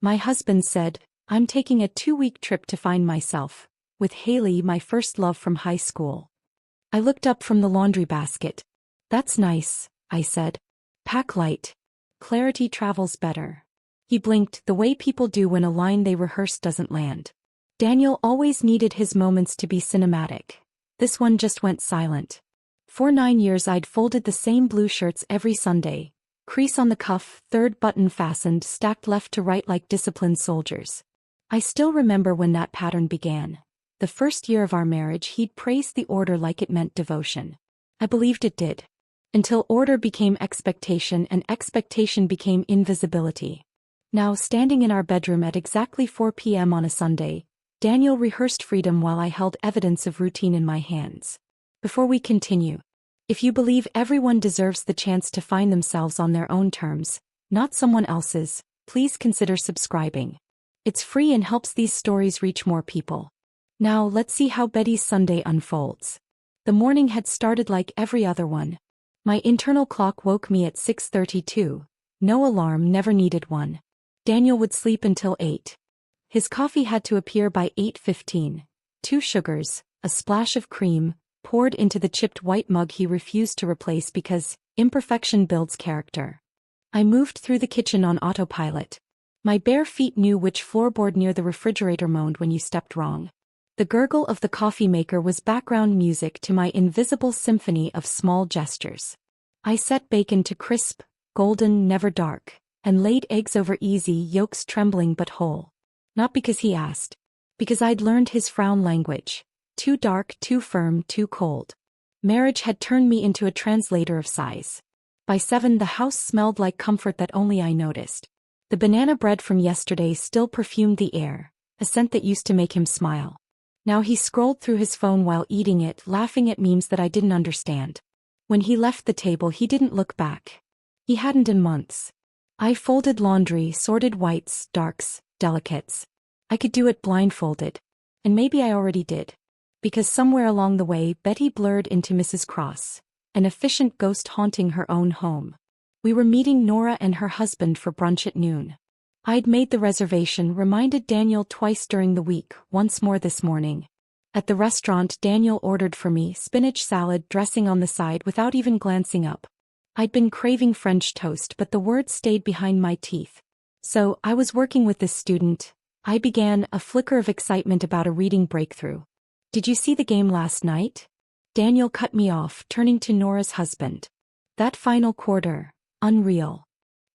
My husband said, I'm taking a 2-week trip to find myself, with Haley, my first love from high school. I looked up from the laundry basket. That's nice, I said. Pack light. Clarity travels better. He blinked, the way people do when a line they rehearsed doesn't land. Daniel always needed his moments to be cinematic. This one just went silent. For 9 years I'd folded the same blue shirts every Sunday. Crease on the cuff, third button fastened, stacked left to right like disciplined soldiers. I still remember when that pattern began. The first year of our marriage he'd praised the order like it meant devotion. I believed it did. Until order became expectation and expectation became invisibility. Now, standing in our bedroom at exactly 4 p.m. on a Sunday, Daniel rehearsed freedom while I held evidence of routine in my hands. Before we continue, if you believe everyone deserves the chance to find themselves on their own terms, not someone else's, please consider subscribing. It's free and helps these stories reach more people. Now, let's see how Betty's Sunday unfolds. The morning had started like every other one. My internal clock woke me at 6:32. No alarm, never needed one. Daniel would sleep until 8. His coffee had to appear by 8:15. 2 sugars, a splash of cream, poured into the chipped white mug he refused to replace because imperfection builds character. I moved through the kitchen on autopilot. My bare feet knew which floorboard near the refrigerator moaned when you stepped wrong. The gurgle of the coffee maker was background music to my invisible symphony of small gestures. I set bacon to crisp, golden, never dark, and laid eggs over easy, yolks trembling but whole. Not because he asked. Because I'd learned his frown language. Too dark, too firm, too cold. Marriage had turned me into a translator of sighs. By 7 the house smelled like comfort that only I noticed. The banana bread from yesterday still perfumed the air, a scent that used to make him smile. Now he scrolled through his phone while eating it, laughing at memes that I didn't understand. When he left the table he didn't look back. He hadn't in months. I folded laundry, sorted whites, darks, delicates. I could do it blindfolded. And maybe I already did. Because somewhere along the way Betty blurred into Mrs. Cross, an efficient ghost haunting her own home. We were meeting Nora and her husband for brunch at noon. I'd made the reservation, reminded Daniel twice during the week, once more this morning. At the restaurant Daniel ordered for me spinach salad dressing on the side without even glancing up. I'd been craving French toast but the words stayed behind my teeth. So, I was working with this student. I began, a flicker of excitement about a reading breakthrough. Did you see the game last night? Daniel cut me off, turning to Nora's husband. That final quarter, unreal.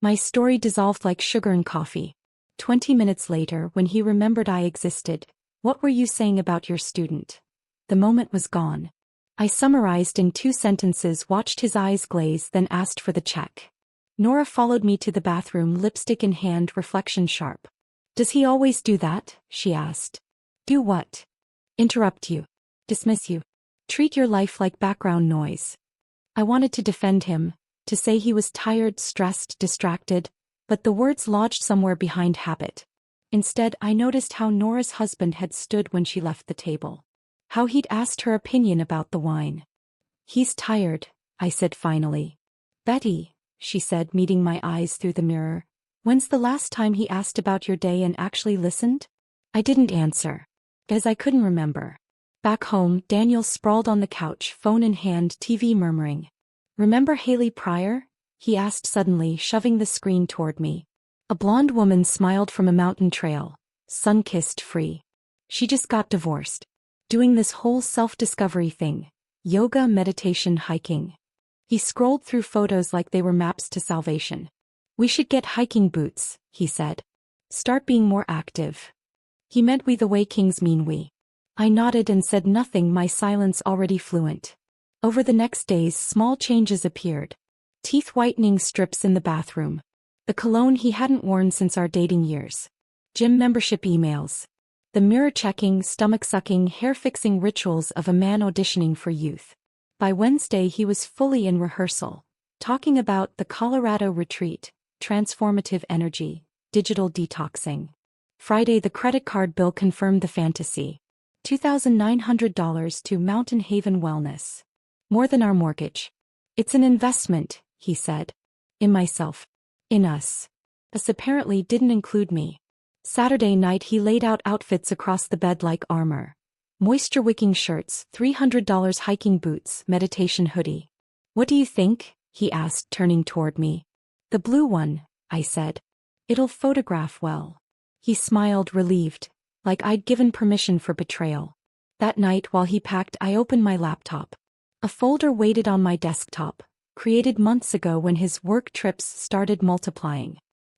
My story dissolved like sugar in coffee. 20 minutes later, when he remembered I existed, what were you saying about your student? The moment was gone. I summarized in 2 sentences, watched his eyes glaze, then asked for the check. Nora followed me to the bathroom, lipstick in hand, reflection sharp. Does he always do that? She asked. Do what? Interrupt you. Dismiss you. Treat your life like background noise. I wanted to defend him, to say he was tired, stressed, distracted, but the words lodged somewhere behind habit. Instead, I noticed how Nora's husband had stood when she left the table. How he'd asked her opinion about the wine. He's tired, I said finally. Betty, she said, meeting my eyes through the mirror, when's the last time he asked about your day and actually listened? I didn't answer. As I couldn't remember. Back home, Daniel sprawled on the couch, phone in hand, TV murmuring. Remember Haley Pryor? He asked suddenly, shoving the screen toward me. A blonde woman smiled from a mountain trail, sun-kissed, free. She just got divorced. Doing this whole self-discovery thing. Yoga, meditation, hiking. He scrolled through photos like they were maps to salvation. We should get hiking boots, he said. Start being more active. He meant we the way kings mean we. I nodded and said nothing, my silence already fluent. Over the next days small changes appeared. Teeth whitening strips in the bathroom. The cologne he hadn't worn since our dating years. Gym membership emails. The mirror-checking, stomach-sucking, hair-fixing rituals of a man auditioning for youth. By Wednesday he was fully in rehearsal, talking about the Colorado retreat, transformative energy, digital detoxing. Friday the credit card bill confirmed the fantasy. $2,900 to Mountain Haven Wellness. More than our mortgage. It's an investment, he said. In myself. In us. This apparently didn't include me. Saturday night he laid out outfits across the bed like armor. Moisture-wicking shirts, $300 hiking boots, meditation hoodie. What do you think? He asked, turning toward me. The blue one, I said. It'll photograph well. He smiled, relieved, like I'd given permission for betrayal. That night while he packed, I opened my laptop. A folder waited on my desktop, created months ago when his work trips started multiplying.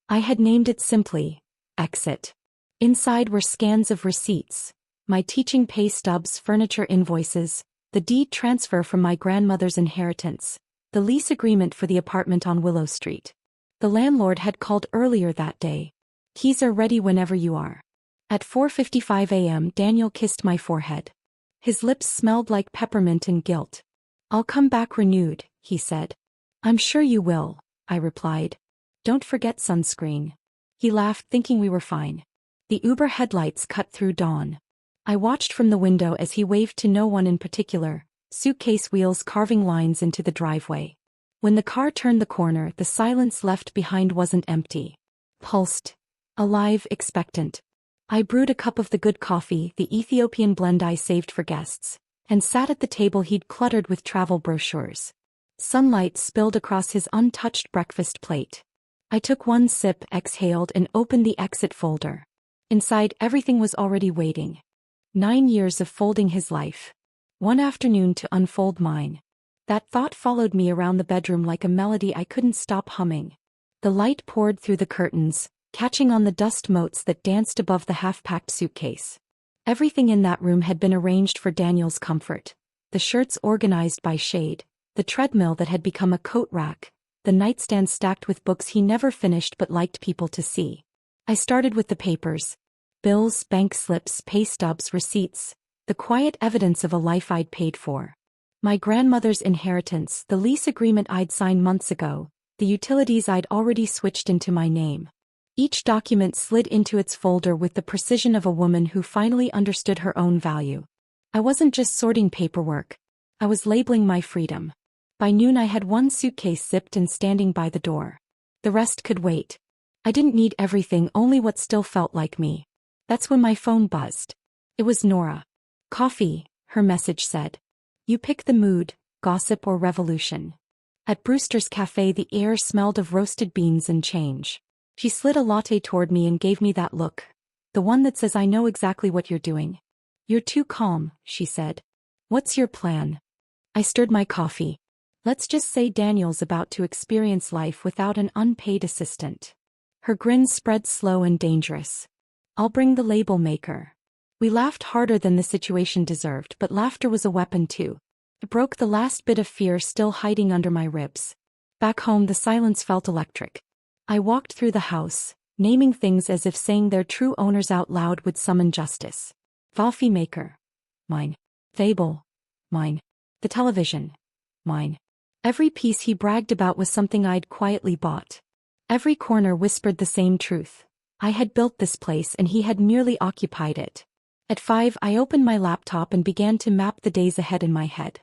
I had named it simply, Exit. Inside were scans of receipts, my teaching pay stubs, furniture invoices, the deed transfer from my grandmother's inheritance, the lease agreement for the apartment on Willow Street. The landlord had called earlier that day. Keys are ready whenever you are. At 4:55 a.m. Daniel kissed my forehead. His lips smelled like peppermint and guilt. I'll come back renewed, he said. I'm sure you will, I replied. Don't forget sunscreen. He laughed, thinking we were fine. The Uber headlights cut through dawn. I watched from the window as he waved to no one in particular, suitcase wheels carving lines into the driveway. When the car turned the corner, the silence left behind wasn't empty. Pulsed. Alive, expectant. I brewed a cup of the good coffee, the Ethiopian blend I saved for guests, and sat at the table he'd cluttered with travel brochures. Sunlight spilled across his untouched breakfast plate. I took one sip, exhaled, and opened the exit folder. Inside, everything was already waiting. 9 years of folding his life. One afternoon to unfold mine. That thought followed me around the bedroom like a melody I couldn't stop humming. The light poured through the curtains, catching on the dust motes that danced above the half-packed suitcase. Everything in that room had been arranged for Daniel's comfort. The shirts organized by shade, the treadmill that had become a coat rack, the nightstand stacked with books he never finished but liked people to see. I started with the papers. Bills, bank slips, pay stubs, receipts, the quiet evidence of a life I'd paid for. My grandmother's inheritance, the lease agreement I'd signed months ago, the utilities I'd already switched into my name. Each document slid into its folder with the precision of a woman who finally understood her own value. I wasn't just sorting paperwork. I was labeling my freedom. By noon I had one suitcase zipped and standing by the door. The rest could wait. I didn't need everything, only what still felt like me. That's when my phone buzzed. It was Nora. Coffee, her message said. You pick the mood, gossip or revolution. At Brewster's Cafe the air smelled of roasted beans and change. She slid a latte toward me and gave me that look. The one that says I know exactly what you're doing. You're too calm, she said. What's your plan? I stirred my coffee. Let's just say Daniel's about to experience life without an unpaid assistant. Her grin spread slow and dangerous. I'll bring the label maker. We laughed harder than the situation deserved, but laughter was a weapon too. It broke the last bit of fear still hiding under my ribs. Back home the silence felt electric. I walked through the house, naming things as if saying their true owners out loud would summon justice. Coffee maker. Mine. Fable. Mine. The television. Mine. Every piece he bragged about was something I'd quietly bought. Every corner whispered the same truth. I had built this place and he had merely occupied it. At 5 I opened my laptop and began to map the days ahead in my head.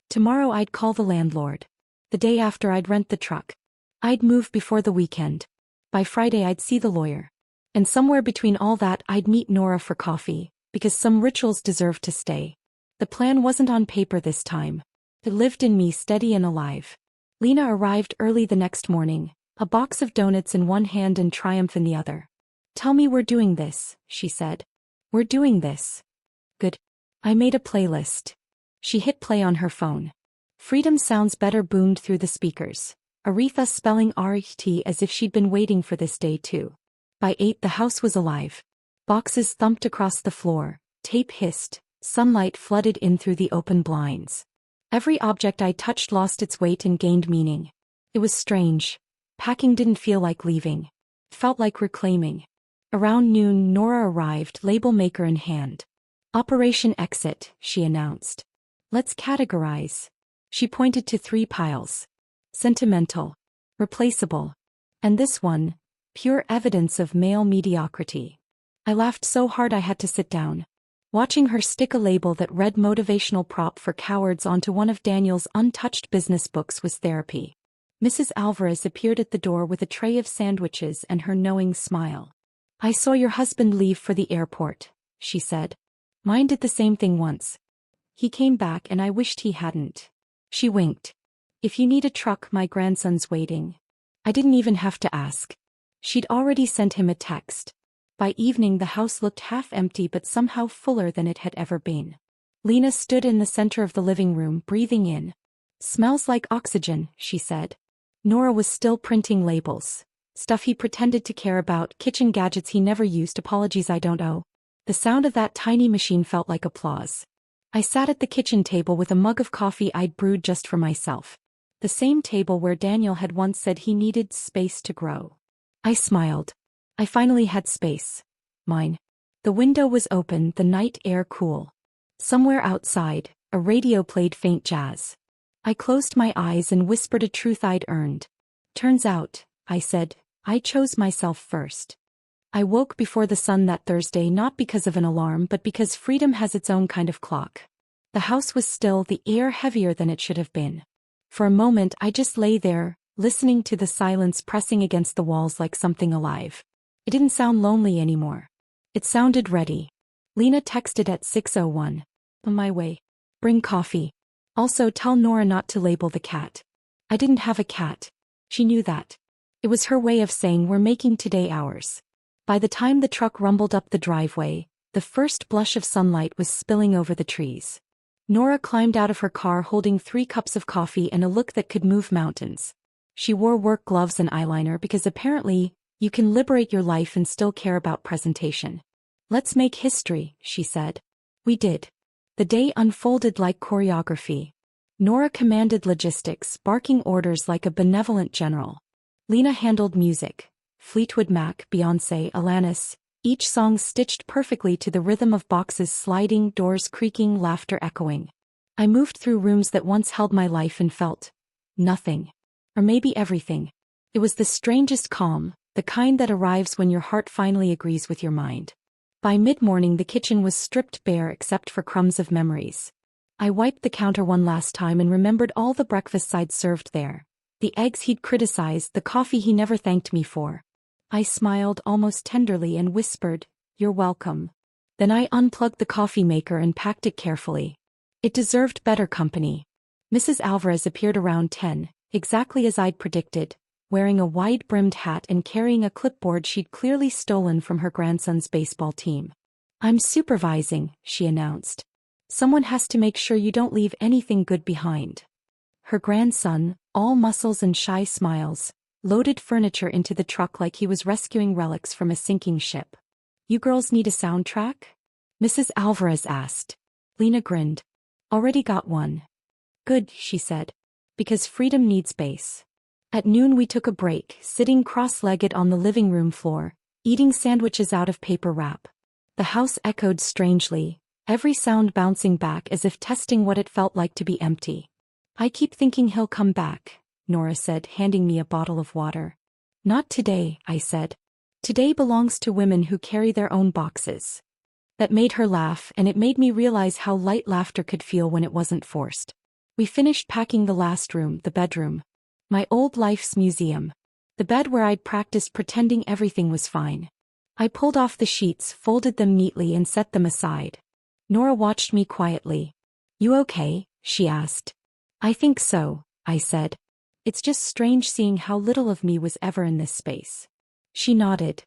Tomorrow I'd call the landlord. The day after I'd rent the truck. I'd move before the weekend. By Friday I'd see the lawyer. And somewhere between all that I'd meet Nora for coffee, because some rituals deserved to stay. The plan wasn't on paper this time. It lived in me, steady and alive. Lena arrived early the next morning, a box of donuts in one hand and triumph in the other. Tell me we're doing this, she said. We're doing this. Good. I made a playlist. She hit play on her phone. Freedom Sounds Better boomed through the speakers. Aretha spelling RET as if she'd been waiting for this day too. By 8 the house was alive. Boxes thumped across the floor, tape hissed, sunlight flooded in through the open blinds. Every object I touched lost its weight and gained meaning. It was strange. Packing didn't feel like leaving. It felt like reclaiming. Around noon Nora arrived, label maker in hand. Operation Exit, she announced. Let's categorize. She pointed to 3 piles. Sentimental. Replaceable. And this one, pure evidence of male mediocrity. I laughed so hard I had to sit down. Watching her stick a label that read motivational prop for cowards onto one of Daniel's untouched business books was therapy. Mrs. Alvarez appeared at the door with a tray of sandwiches and her knowing smile. I saw your husband leave for the airport, she said. Mine did the same thing once. He came back and I wished he hadn't. She winked. If you need a truck, my grandson's waiting. I didn't even have to ask. She'd already sent him a text. By evening the house looked half empty but somehow fuller than it had ever been. Lena stood in the center of the living room, breathing in. Smells like oxygen, she said. Nora was still printing labels. Stuff he pretended to care about, kitchen gadgets he never used, apologies I don't owe. The sound of that tiny machine felt like applause. I sat at the kitchen table with a mug of coffee I'd brewed just for myself. The same table where Daniel had once said he needed space to grow. I smiled. I finally had space. Mine. The window was open, the night air cool. Somewhere outside, a radio played faint jazz. I closed my eyes and whispered a truth I'd earned. Turns out, I said, I chose myself first. I woke before the sun that Thursday not because of an alarm but because freedom has its own kind of clock. The house was still, the air heavier than it should have been. For a moment I just lay there, listening to the silence pressing against the walls like something alive. It didn't sound lonely anymore. It sounded ready. Lena texted at 6:01. On my way. Bring coffee. Also tell Nora not to label the cat. I didn't have a cat. She knew that. It was her way of saying we're making today ours. By the time the truck rumbled up the driveway, the first blush of sunlight was spilling over the trees. Nora climbed out of her car holding 3 cups of coffee and a look that could move mountains. She wore work gloves and eyeliner because apparently, you can liberate your life and still care about presentation. Let's make history, she said. We did. The day unfolded like choreography. Nora commanded logistics, barking orders like a benevolent general. Lena handled music. Fleetwood Mac, Beyoncé, Alanis, each song stitched perfectly to the rhythm of boxes sliding, doors creaking, laughter echoing. I moved through rooms that once held my life and felt nothing. Or maybe everything. It was the strangest calm, the kind that arrives when your heart finally agrees with your mind. By mid-morning the kitchen was stripped bare except for crumbs of memories. I wiped the counter one last time and remembered all the breakfasts I'd served there. The eggs he'd criticized, the coffee he never thanked me for. I smiled almost tenderly and whispered, "You're welcome." Then I unplugged the coffee maker and packed it carefully. It deserved better company. Mrs. Alvarez appeared around 10, exactly as I'd predicted, wearing a wide-brimmed hat and carrying a clipboard she'd clearly stolen from her grandson's baseball team. "I'm supervising," she announced. "Someone has to make sure you don't leave anything good behind." Her grandson, all muscles and shy smiles, loaded furniture into the truck like he was rescuing relics from a sinking ship. "You girls need a soundtrack?" Mrs. Alvarez asked. Lena grinned. "Already got one." "Good," she said. "Because freedom needs bass." At noon we took a break, sitting cross-legged on the living room floor, eating sandwiches out of paper wrap. The house echoed strangely, every sound bouncing back as if testing what it felt like to be empty. "I keep thinking he'll come back," Nora said, handing me a bottle of water. "Not today," I said. "Today belongs to women who carry their own boxes." That made her laugh, and it made me realize how light laughter could feel when it wasn't forced. We finished packing the last room, the bedroom. My old life's museum. The bed where I'd practiced pretending everything was fine. I pulled off the sheets, folded them neatly and set them aside. Nora watched me quietly. "You okay?" she asked. "I think so," I said. "It's just strange seeing how little of me was ever in this space." She nodded.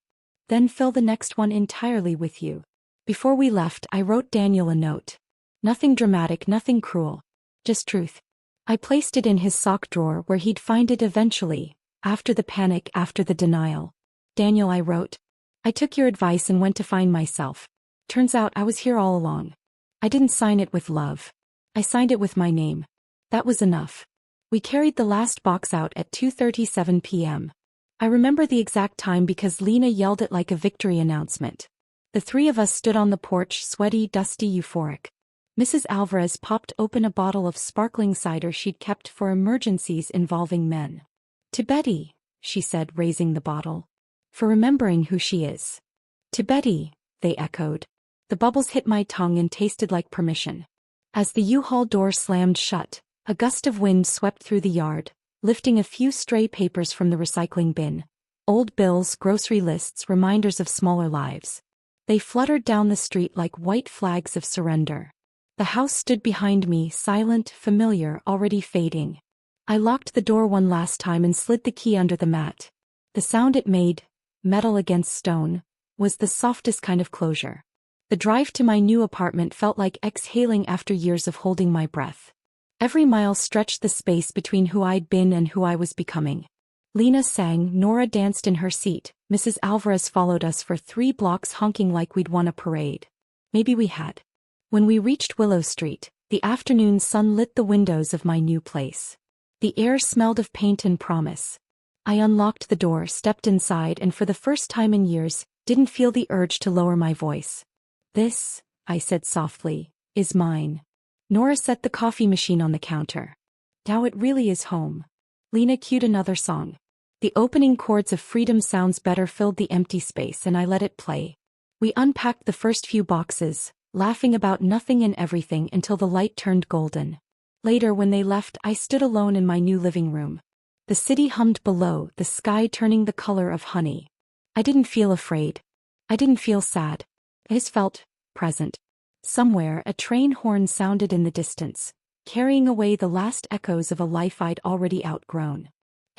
"Then fill the next one entirely with you." Before we left, I wrote Daniel a note. Nothing dramatic, nothing cruel. Just truth. I placed it in his sock drawer where he'd find it eventually, after the panic, after the denial. "Daniel," I wrote. "I took your advice and went to find myself. Turns out I was here all along. I didn't sign it with love. I signed it with my name. That was enough." We carried the last box out at 2:37 p.m. I remember the exact time because Lena yelled it like a victory announcement. The 3 of us stood on the porch, sweaty, dusty, euphoric. Mrs. Alvarez popped open a bottle of sparkling cider she'd kept for emergencies involving men. "To Betty," she said, raising the bottle. "For remembering who she is." "To Betty," they echoed. The bubbles hit my tongue and tasted like permission. As the U-Haul door slammed shut, a gust of wind swept through the yard, lifting a few stray papers from the recycling bin. Old bills, grocery lists, reminders of smaller lives. They fluttered down the street like white flags of surrender. The house stood behind me, silent, familiar, already fading. I locked the door one last time and slid the key under the mat. The sound it made, metal against stone, was the softest kind of closure. The drive to my new apartment felt like exhaling after years of holding my breath. Every mile stretched the space between who I'd been and who I was becoming. Lena sang, Nora danced in her seat, Mrs. Alvarez followed us for 3 blocks honking like we'd won a parade. Maybe we had. When we reached Willow Street, the afternoon sun lit the windows of my new place. The air smelled of paint and promise. I unlocked the door, stepped inside, and for the first time in years, didn't feel the urge to lower my voice. This, I said softly, is mine. Nora set the coffee machine on the counter. Now it really is home. Lena cued another song. The opening chords of Freedom Sounds Better filled the empty space and I let it play. We unpacked the first few boxes, laughing about nothing and everything until the light turned golden. Later when they left, I stood alone in my new living room. The city hummed below, the sky turning the color of honey. I didn't feel afraid. I didn't feel sad. I just felt present. Somewhere, a train horn sounded in the distance, carrying away the last echoes of a life I'd already outgrown.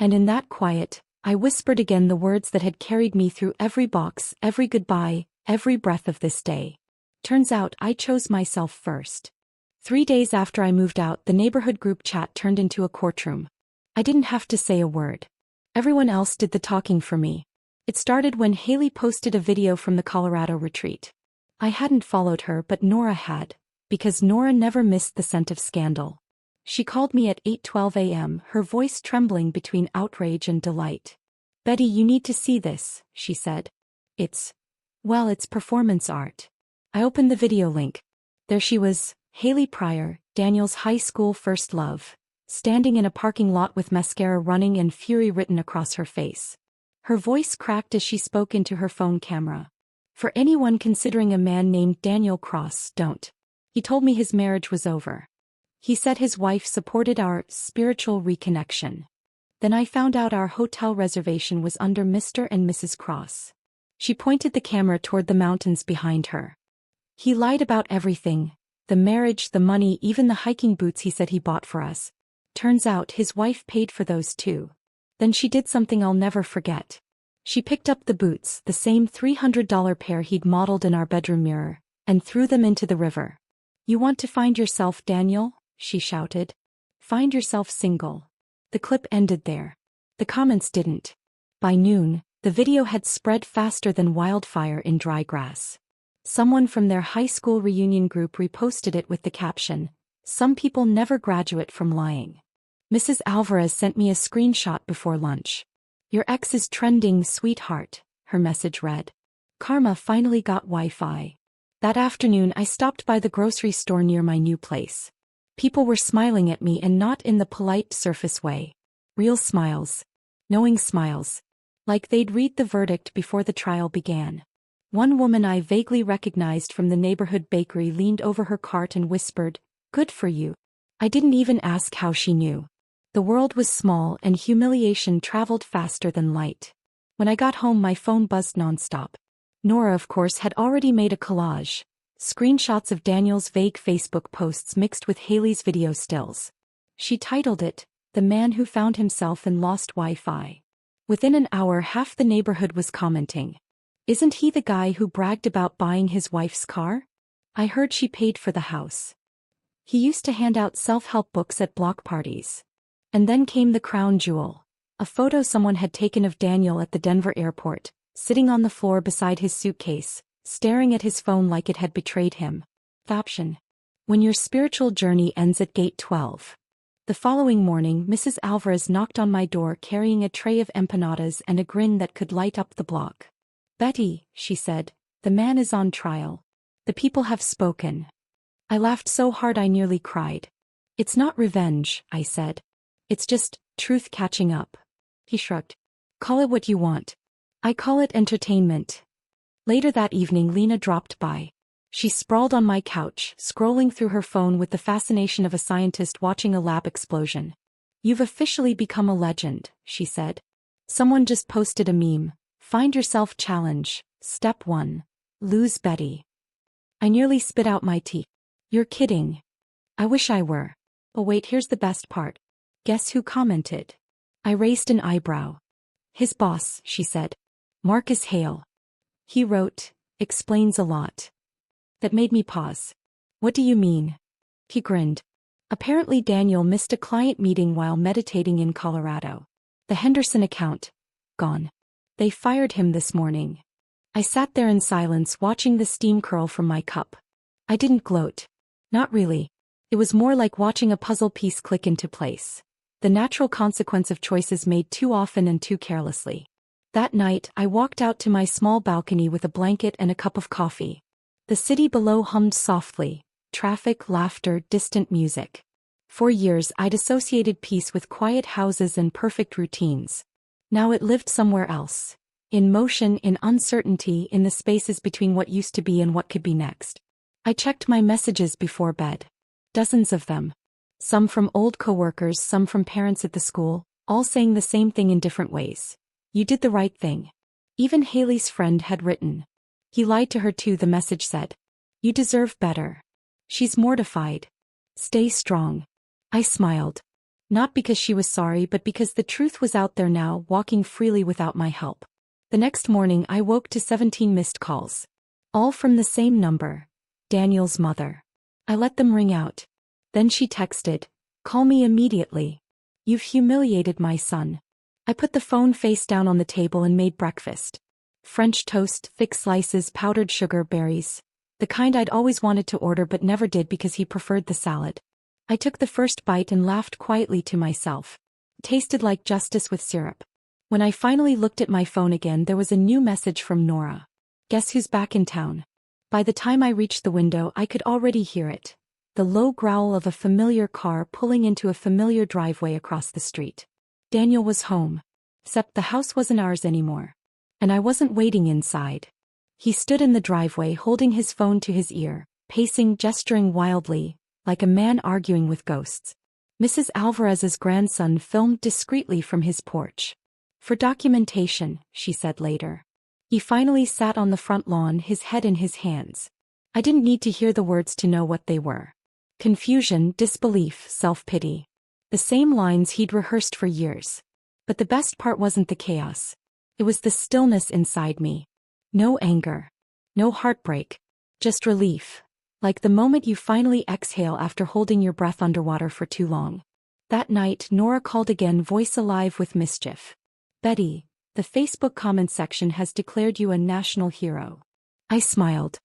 And in that quiet, I whispered again the words that had carried me through every box, every goodbye, every breath of this day. Turns out I chose myself first. 3 days after I moved out, the neighborhood group chat turned into a courtroom. I didn't have to say a word. Everyone else did the talking for me. It started when Haley posted a video from the Colorado retreat. I hadn't followed her, but Nora had, because Nora never missed the scent of scandal. She called me at 8:12 a.m., her voice trembling between outrage and delight. Betty, you need to see this, she said. It's performance art. I opened the video link. There she was, Haley Pryor, Daniel's high school first love, standing in a parking lot with mascara running and fury written across her face. Her voice cracked as she spoke into her phone camera. For anyone considering a man named Daniel Cross, don't. He told me his marriage was over. He said his wife supported our spiritual reconnection. Then I found out our hotel reservation was under Mr. and Mrs. Cross. She pointed the camera toward the mountains behind her. He lied about everything, the marriage, the money, even the hiking boots he said he bought for us. Turns out his wife paid for those too. Then she did something I'll never forget. She picked up the boots, the same $300 pair he'd modeled in our bedroom mirror, and threw them into the river. You want to find yourself, Daniel? She shouted. Find yourself single. The clip ended there. The comments didn't. By noon, the video had spread faster than wildfire in dry grass. Someone from their high school reunion group reposted it with the caption, "Some people never graduate from lying." Mrs. Alvarez sent me a screenshot before lunch. Your ex is trending, sweetheart, her message read. Karma finally got Wi-Fi. That afternoon I stopped by the grocery store near my new place. People were smiling at me and not in the polite surface way. Real smiles. Knowing smiles. Like they'd read the verdict before the trial began. One woman I vaguely recognized from the neighborhood bakery leaned over her cart and whispered, "Good for you." I didn't even ask how she knew. The world was small and humiliation traveled faster than light. When I got home my phone buzzed nonstop. Nora, of course, had already made a collage. Screenshots of Daniel's vague Facebook posts mixed with Haley's video stills. She titled it, "The Man Who Found Himself and Lost Wi-Fi." Within an hour half the neighborhood was commenting. Isn't he the guy who bragged about buying his wife's car? I heard she paid for the house. He used to hand out self-help books at block parties. And then came the crown jewel. A photo someone had taken of Daniel at the Denver airport, sitting on the floor beside his suitcase, staring at his phone like it had betrayed him. Caption. When your spiritual journey ends at gate 12. The following morning, Mrs. Alvarez knocked on my door carrying a tray of empanadas and a grin that could light up the block. Betty, she said, the man is on trial. The people have spoken. I laughed so hard I nearly cried. It's not revenge, I said. It's just truth catching up. He shrugged. Call it what you want. I call it entertainment. Later that evening Lena dropped by. She sprawled on my couch, scrolling through her phone with the fascination of a scientist watching a lab explosion. You've officially become a legend, she said. Someone just posted a meme. Find yourself challenge. Step 1. Lose Betty. I nearly spit out my tea. You're kidding. I wish I were. Oh wait, here's the best part. Guess who commented? I raised an eyebrow. His boss, she said. Marcus Hale. He wrote, explains a lot. That made me pause. What do you mean? He grinned. Apparently Daniel missed a client meeting while meditating in Colorado. The Henderson account. Gone. They fired him this morning. I sat there in silence watching the steam curl from my cup. I didn't gloat. Not really. It was more like watching a puzzle piece click into place. The natural consequence of choices made too often and too carelessly. That night, I walked out to my small balcony with a blanket and a cup of coffee. The city below hummed softly. Traffic, laughter, distant music. For years I'd associated peace with quiet houses and perfect routines. Now it lived somewhere else. In motion, in uncertainty, in the spaces between what used to be and what could be next. I checked my messages before bed. Dozens of them. Some from old coworkers, some from parents at the school, all saying the same thing in different ways. You did the right thing. Even Haley's friend had written. He lied to her too, the message said. You deserve better. She's mortified. Stay strong. I smiled. Not because she was sorry, but because the truth was out there now, walking freely without my help. The next morning I woke to 17 missed calls. All from the same number. Daniel's mother. I let them ring out. Then she texted, call me immediately. You've humiliated my son. I put the phone face down on the table and made breakfast. French toast, thick slices, powdered sugar, berries. The kind I'd always wanted to order but never did because he preferred the salad. I took the first bite and laughed quietly to myself. It tasted like justice with syrup. When I finally looked at my phone again, there was a new message from Nora. Guess who's back in town? By the time I reached the window, I could already hear it. The low growl of a familiar car pulling into a familiar driveway across the street. Daniel was home. Except the house wasn't ours anymore. And I wasn't waiting inside. He stood in the driveway holding his phone to his ear, pacing, gesturing wildly, like a man arguing with ghosts. Mrs. Alvarez's grandson filmed discreetly from his porch. For documentation, she said later. He finally sat on the front lawn, his head in his hands. I didn't need to hear the words to know what they were. Confusion, disbelief, self-pity. The same lines he'd rehearsed for years. But the best part wasn't the chaos. It was the stillness inside me. No anger. No heartbreak. Just relief. Like the moment you finally exhale after holding your breath underwater for too long. That night, Nora called again, voice alive with mischief. Betty, the Facebook comment section has declared you a national hero. I smiled.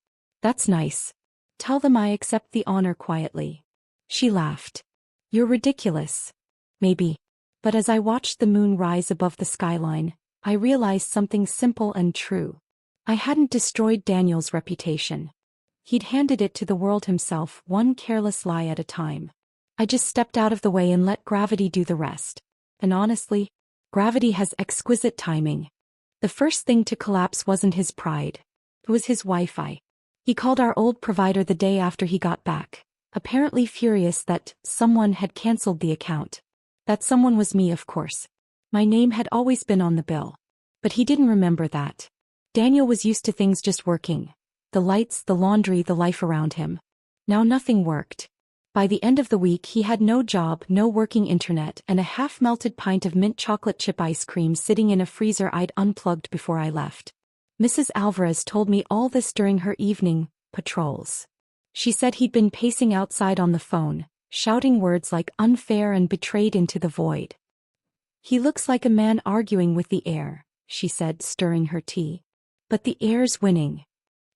That's nice. Tell them I accept the honor quietly. She laughed. You're ridiculous. Maybe. But as I watched the moon rise above the skyline, I realized something simple and true. I hadn't destroyed Daniel's reputation. He'd handed it to the world himself, one careless lie at a time. I just stepped out of the way and let gravity do the rest. And honestly, gravity has exquisite timing. The first thing to collapse wasn't his pride. It was his Wi-Fi. He called our old provider the day after he got back, apparently furious that someone had canceled the account. That someone was me, of course. My name had always been on the bill. But he didn't remember that. Daniel was used to things just working. The lights, the laundry, the life around him. Now nothing worked. By the end of the week he had no job, no working internet, and a half-melted pint of mint chocolate chip ice cream sitting in a freezer I'd unplugged before I left. Mrs. Alvarez told me all this during her evening patrols. She said he'd been pacing outside on the phone, shouting words like unfair and betrayed into the void. He looks like a man arguing with the air, she said, stirring her tea. But the air's winning.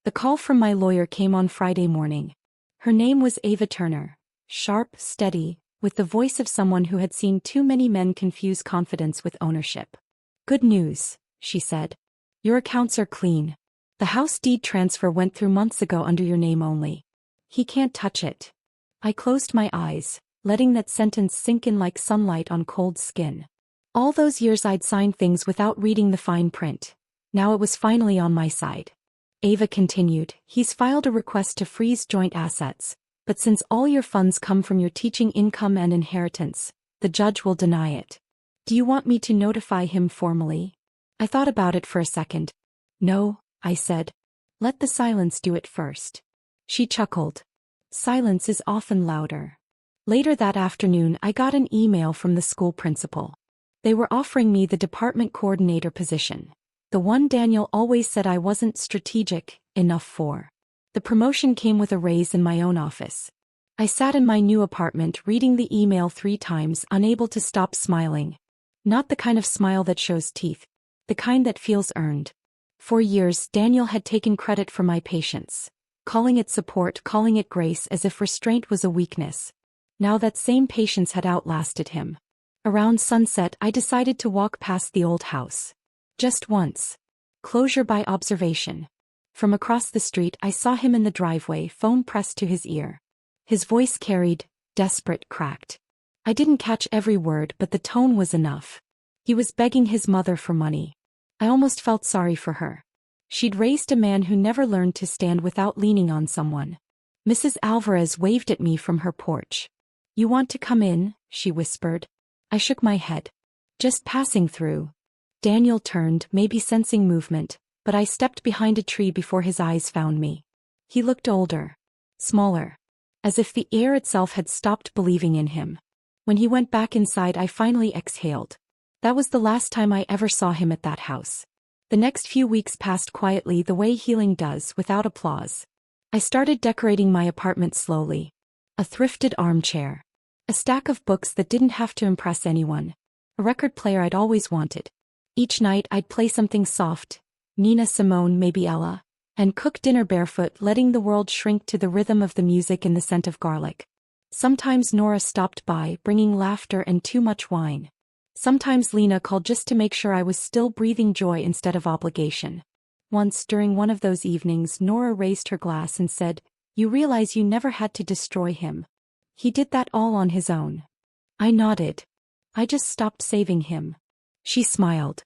The call from my lawyer came on Friday morning. Her name was Ava Turner. Sharp, steady, with the voice of someone who had seen too many men confuse confidence with ownership. Good news, she said. Your accounts are clean. The house deed transfer went through months ago under your name only. He can't touch it. I closed my eyes, letting that sentence sink in like sunlight on cold skin. All those years I'd signed things without reading the fine print. Now it was finally on my side. Ava continued, he's filed a request to freeze joint assets, but since all your funds come from your teaching income and inheritance, the judge will deny it. Do you want me to notify him formally? I thought about it for a second. No, I said. Let the silence do it first. She chuckled. Silence is often louder. Later that afternoon, I got an email from the school principal. They were offering me the department coordinator position, the one Daniel always said I wasn't strategic enough for. The promotion came with a raise in my own office. I sat in my new apartment reading the email 3 times, unable to stop smiling. Not the kind of smile that shows teeth, the kind that feels earned. For years, Daniel had taken credit for my patience, calling it support, calling it grace, as if restraint was a weakness. Now that same patience had outlasted him. Around sunset, I decided to walk past the old house. Just once. Closure by observation. From across the street, I saw him in the driveway, phone pressed to his ear. His voice carried, desperate, cracked. I didn't catch every word, but the tone was enough. He was begging his mother for money. I almost felt sorry for her. She'd raised a man who never learned to stand without leaning on someone. Mrs. Alvarez waved at me from her porch. You want to come in? She whispered. I shook my head. Just passing through. Daniel turned, maybe sensing movement, but I stepped behind a tree before his eyes found me. He looked older. Smaller. As if the air itself had stopped believing in him. When he went back inside, I finally exhaled. That was the last time I ever saw him at that house. The next few weeks passed quietly, the way healing does, without applause. I started decorating my apartment slowly. A thrifted armchair. A stack of books that didn't have to impress anyone. A record player I'd always wanted. Each night I'd play something soft, Nina Simone, maybe Ella, and cook dinner barefoot, letting the world shrink to the rhythm of the music and the scent of garlic. Sometimes Nora stopped by, bringing laughter and too much wine. Sometimes Lena called just to make sure I was still breathing joy instead of obligation. Once, during one of those evenings, Nora raised her glass and said, "You realize you never had to destroy him. He did that all on his own." I nodded. I just stopped saving him. She smiled.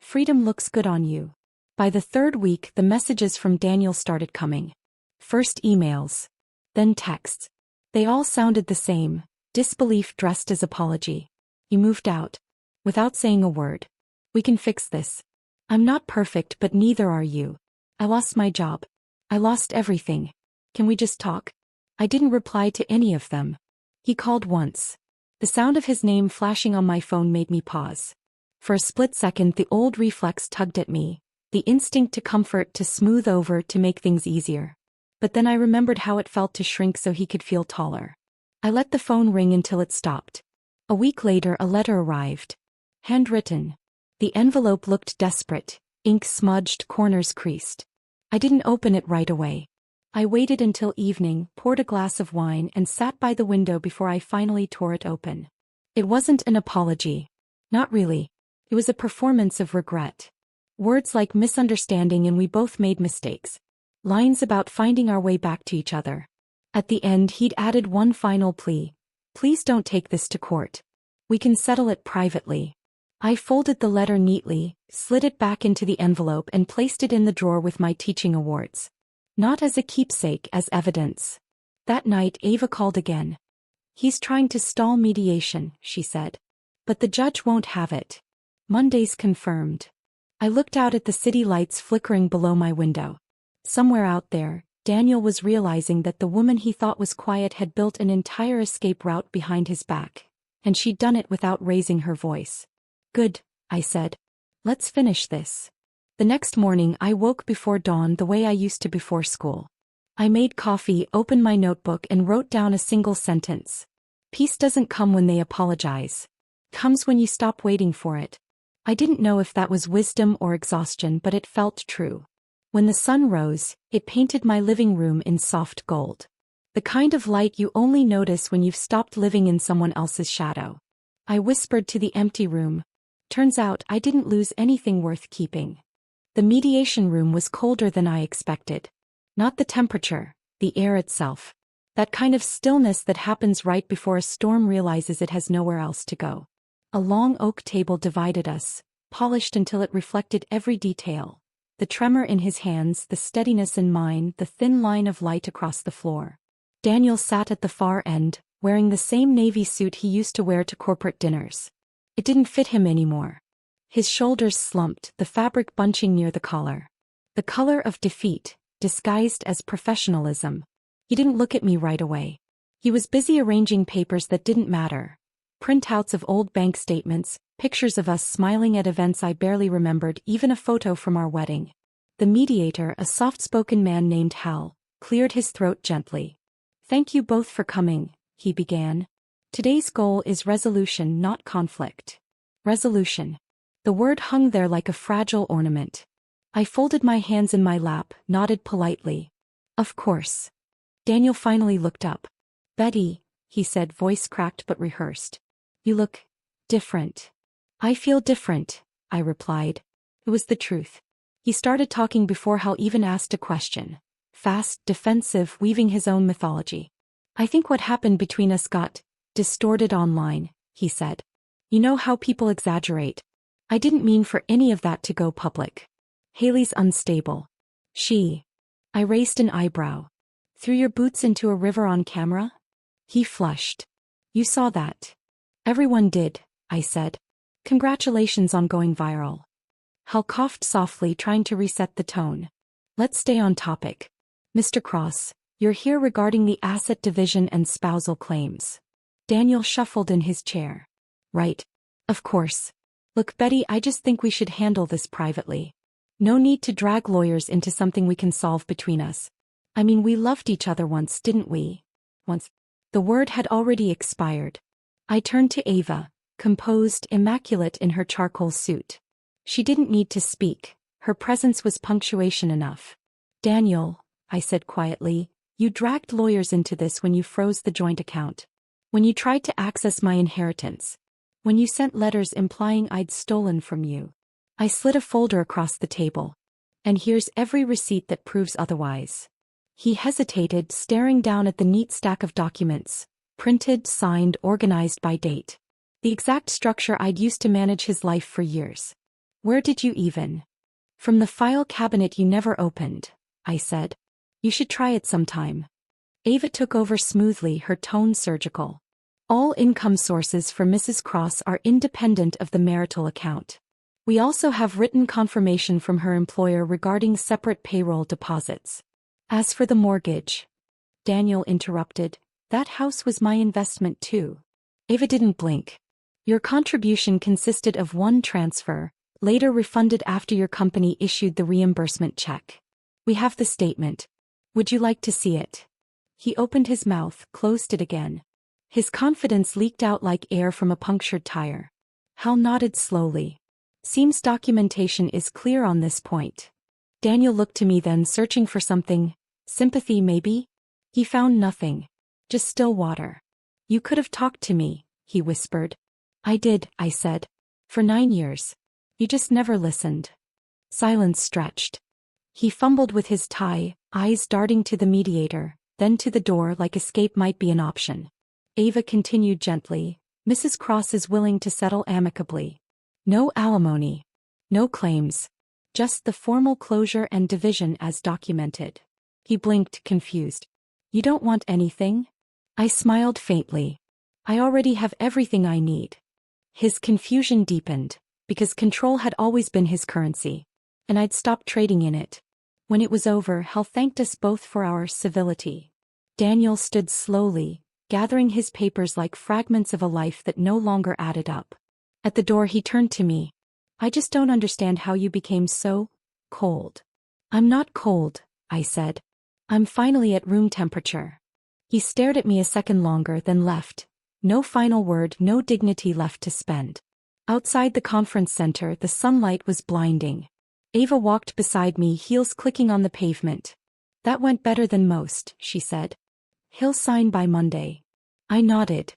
Freedom looks good on you. By the 3rd week, the messages from Daniel started coming. First emails. Then texts. They all sounded the same, disbelief dressed as apology. You moved out. Without saying a word. We can fix this. I'm not perfect, but neither are you. I lost my job. I lost everything. Can we just talk? I didn't reply to any of them. He called once. The sound of his name flashing on my phone made me pause. For a split second, the old reflex tugged at me, the instinct to comfort, to smooth over, to make things easier. But then I remembered how it felt to shrink so he could feel taller. I let the phone ring until it stopped. A week later, a letter arrived. Handwritten. The envelope looked desperate, ink smudged, corners creased. I didn't open it right away. I waited until evening, poured a glass of wine, and sat by the window before I finally tore it open. It wasn't an apology. Not really. It was a performance of regret. Words like misunderstanding and we both made mistakes. Lines about finding our way back to each other. At the end, he'd added one final plea. Please don't take this to court. We can settle it privately. I folded the letter neatly, slid it back into the envelope and placed it in the drawer with my teaching awards. Not as a keepsake, as evidence. That night, Ava called again. He's trying to stall mediation, she said. But the judge won't have it. Monday's confirmed. I looked out at the city lights flickering below my window. Somewhere out there, Daniel was realizing that the woman he thought was quiet had built an entire escape route behind his back, and she'd done it without raising her voice. Good, I said. Let's finish this. The next morning I woke before dawn the way I used to before school. I made coffee, opened my notebook and wrote down a single sentence. Peace doesn't come when they apologize. It comes when you stop waiting for it. I didn't know if that was wisdom or exhaustion, but it felt true. When the sun rose, it painted my living room in soft gold. The kind of light you only notice when you've stopped living in someone else's shadow. I whispered to the empty room. Turns out I didn't lose anything worth keeping. The mediation room was colder than I expected. Not the temperature, the air itself. That kind of stillness that happens right before a storm realizes it has nowhere else to go. A long oak table divided us, polished until it reflected every detail. The tremor in his hands, the steadiness in mine, the thin line of light across the floor. Daniel sat at the far end, wearing the same navy suit he used to wear to corporate dinners. It didn't fit him anymore. His shoulders slumped, the fabric bunching near the collar. The color of defeat, disguised as professionalism. He didn't look at me right away. He was busy arranging papers that didn't matter. Printouts of old bank statements, pictures of us smiling at events I barely remembered, even a photo from our wedding. The mediator, a soft-spoken man named Hal, cleared his throat gently. "Thank you both for coming," he began. "Today's goal is resolution, not conflict." Resolution. The word hung there like a fragile ornament. I folded my hands in my lap, nodded politely. "Of course." Daniel finally looked up. "Betty," he said, voice cracked but rehearsed. "You look different." "I feel different," I replied. It was the truth. He started talking before Hal even asked a question. Fast, defensive, weaving his own mythology. "I think what happened between us got distorted online," he said. "You know how people exaggerate. I didn't mean for any of that to go public. Haley's unstable. I raised an eyebrow. "Threw your boots into a river on camera?" He flushed. "You saw that." "Everyone did," I said. "Congratulations on going viral." Hal coughed softly, trying to reset the tone. "Let's stay on topic. Mr. Cross, you're here regarding the asset division and spousal claims." Daniel shuffled in his chair. "Right. Of course. Look, Betty, I just think we should handle this privately. No need to drag lawyers into something we can solve between us. I mean, we loved each other once, didn't we?" Once. The word had already expired. I turned to Ava, composed, immaculate in her charcoal suit. She didn't need to speak. Her presence was punctuation enough. "Daniel," I said quietly, "you dragged lawyers into this when you froze the joint account. When you tried to access my inheritance. When you sent letters implying I'd stolen from you." I slid a folder across the table. "And here's every receipt that proves otherwise." He hesitated, staring down at the neat stack of documents, printed, signed, organized by date. The exact structure I'd used to manage his life for years. "Where did you even?" "From the file cabinet you never opened," I said. "You should try it sometime." Ava took over smoothly, her tone surgical. "All income sources for Mrs. Cross are independent of the marital account. We also have written confirmation from her employer regarding separate payroll deposits. As for the mortgage," Daniel interrupted, "that house was my investment too." Ava didn't blink. "Your contribution consisted of one transfer, later refunded after your company issued the reimbursement check. We have the statement. Would you like to see it?" He opened his mouth, closed it again. His confidence leaked out like air from a punctured tire. Hal nodded slowly. "Seems documentation is clear on this point." Daniel looked to me then, searching for something. Sympathy, maybe? He found nothing. Just still water. "You could have talked to me," he whispered. "I did," I said. "For 9 years. You just never listened." Silence stretched. He fumbled with his tie, eyes darting to the mediator, then to the door like escape might be an option. Ava continued gently, "Mrs. Cross is willing to settle amicably. No alimony. No claims. Just the formal closure and division as documented." He blinked, confused. "You don't want anything?" I smiled faintly. "I already have everything I need." His confusion deepened, because control had always been his currency, and I'd stopped trading in it. When it was over, Hal thanked us both for our civility. Daniel stood slowly, gathering his papers like fragments of a life that no longer added up. At the door he turned to me. "I just don't understand how you became so cold." "I'm not cold," I said. "I'm finally at room temperature." He stared at me a second longer, then left. No final word, no dignity left to spend. Outside the conference center, the sunlight was blinding. Ava walked beside me, heels clicking on the pavement. "That went better than most," she said. "He'll sign by Monday." I nodded.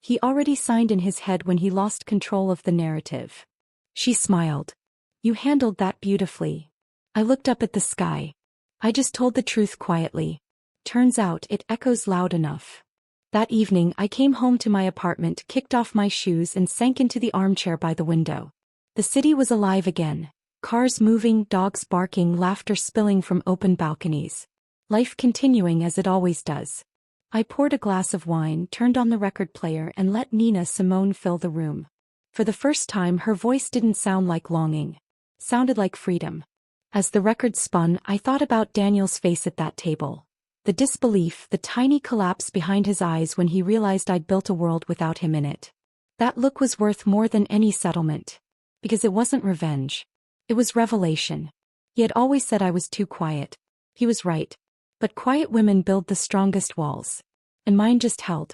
He already signed in his head when he lost control of the narrative. She smiled. "You handled that beautifully." I looked up at the sky. "I just told the truth quietly. Turns out it echoes loud enough." That evening I came home to my apartment, kicked off my shoes and sank into the armchair by the window. The city was alive again. Cars moving, dogs barking, laughter spilling from open balconies. Life continuing as it always does. I poured a glass of wine, turned on the record player and let Nina Simone fill the room. For the first time her voice didn't sound like longing. Sounded like freedom. As the record spun, I thought about Daniel's face at that table. The disbelief, the tiny collapse behind his eyes when he realized I'd built a world without him in it. That look was worth more than any settlement. Because it wasn't revenge. It was revelation. He had always said I was too quiet. He was right. But quiet women build the strongest walls. And mine just held.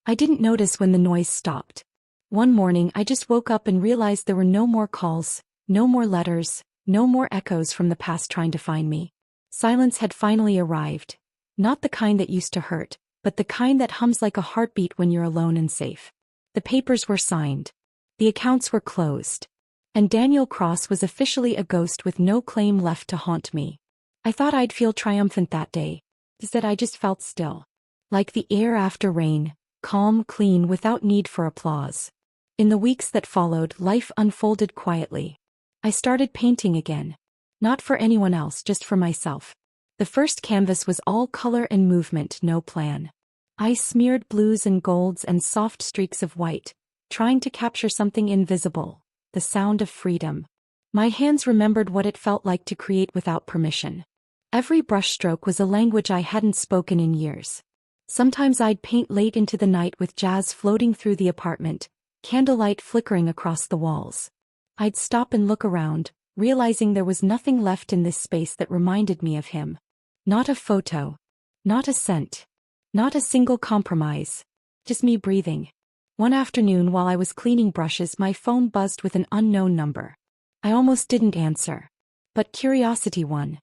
I didn't notice when the noise stopped. One morning I just woke up and realized there were no more calls, no more letters, no more echoes from the past trying to find me. Silence had finally arrived. Not the kind that used to hurt, but the kind that hums like a heartbeat when you're alone and safe. The papers were signed. The accounts were closed. And Daniel Cross was officially a ghost with no claim left to haunt me. I thought I'd feel triumphant that day. Instead I just felt still. Like the air after rain, calm, clean, without need for applause. In the weeks that followed, life unfolded quietly. I started painting again. Not for anyone else, just for myself. The first canvas was all color and movement, no plan. I smeared blues and golds and soft streaks of white, trying to capture something invisible, the sound of freedom. My hands remembered what it felt like to create without permission. Every brushstroke was a language I hadn't spoken in years. Sometimes I'd paint late into the night with jazz floating through the apartment, candlelight flickering across the walls. I'd stop and look around, realizing there was nothing left in this space that reminded me of him. Not a photo. Not a scent. Not a single compromise. Just me breathing. One afternoon while I was cleaning brushes, my phone buzzed with an unknown number. I almost didn't answer. But curiosity won.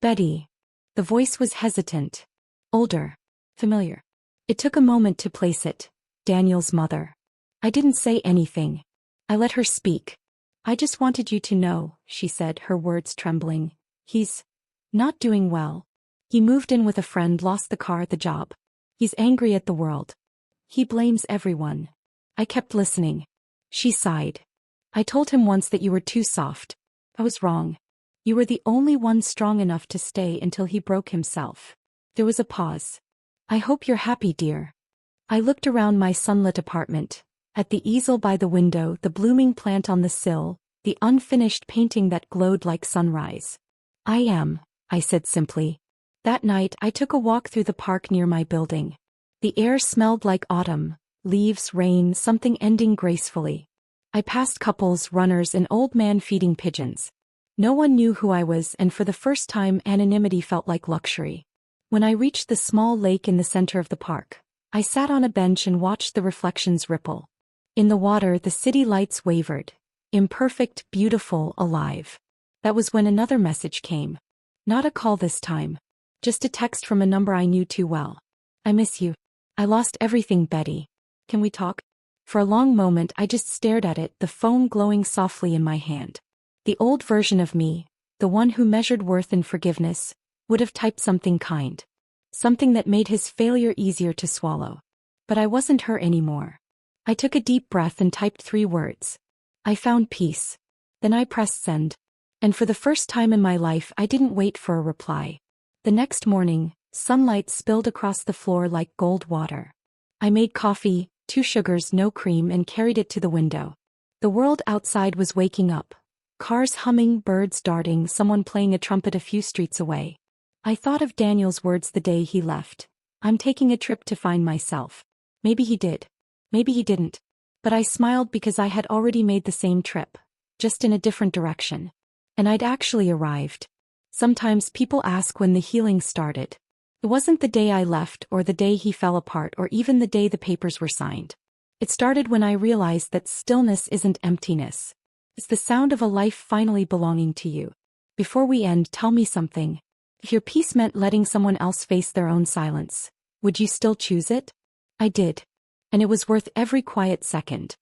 Betty. The voice was hesitant. Older. Familiar. It took a moment to place it. Daniel's mother. I didn't say anything. I let her speak. I just wanted you to know, she said, her words trembling. He's not doing well. He moved in with a friend, lost the car, the job. He's angry at the world. He blames everyone. I kept listening. She sighed. I told him once that you were too soft. I was wrong. You were the only one strong enough to stay until he broke himself. There was a pause. I hope you're happy, dear. I looked around my sunlit apartment. At the easel by the window, the blooming plant on the sill, the unfinished painting that glowed like sunrise. I am, I said simply. That night I took a walk through the park near my building. The air smelled like autumn, leaves, rain, something ending gracefully. I passed couples, runners, an old man feeding pigeons. No one knew who I was, and for the first time anonymity felt like luxury. When I reached the small lake in the center of the park, I sat on a bench and watched the reflections ripple. In the water, the city lights wavered. Imperfect, beautiful, alive. That was when another message came. Not a call this time. Just a text from a number I knew too well. I miss you. I lost everything, Betty. Can we talk? For a long moment I just stared at it, the phone glowing softly in my hand. The old version of me, the one who measured worth in forgiveness, would have typed something kind. Something that made his failure easier to swallow. But I wasn't her anymore. I took a deep breath and typed 3 words. I found peace. Then I pressed send. And for the first time in my life I didn't wait for a reply. The next morning, sunlight spilled across the floor like gold water. I made coffee, 2 sugars, no cream, and carried it to the window. The world outside was waking up. Cars humming, birds darting, someone playing a trumpet a few streets away. I thought of Daniel's words the day he left. I'm taking a trip to find myself. Maybe he did. Maybe he didn't. But I smiled because I had already made the same trip, just in a different direction. And I'd actually arrived. Sometimes people ask when the healing started. It wasn't the day I left, or the day he fell apart, or even the day the papers were signed. It started when I realized that stillness isn't emptiness. It's the sound of a life finally belonging to you. Before we end, tell me something. If your peace meant letting someone else face their own silence, would you still choose it? I did. And it was worth every quiet second.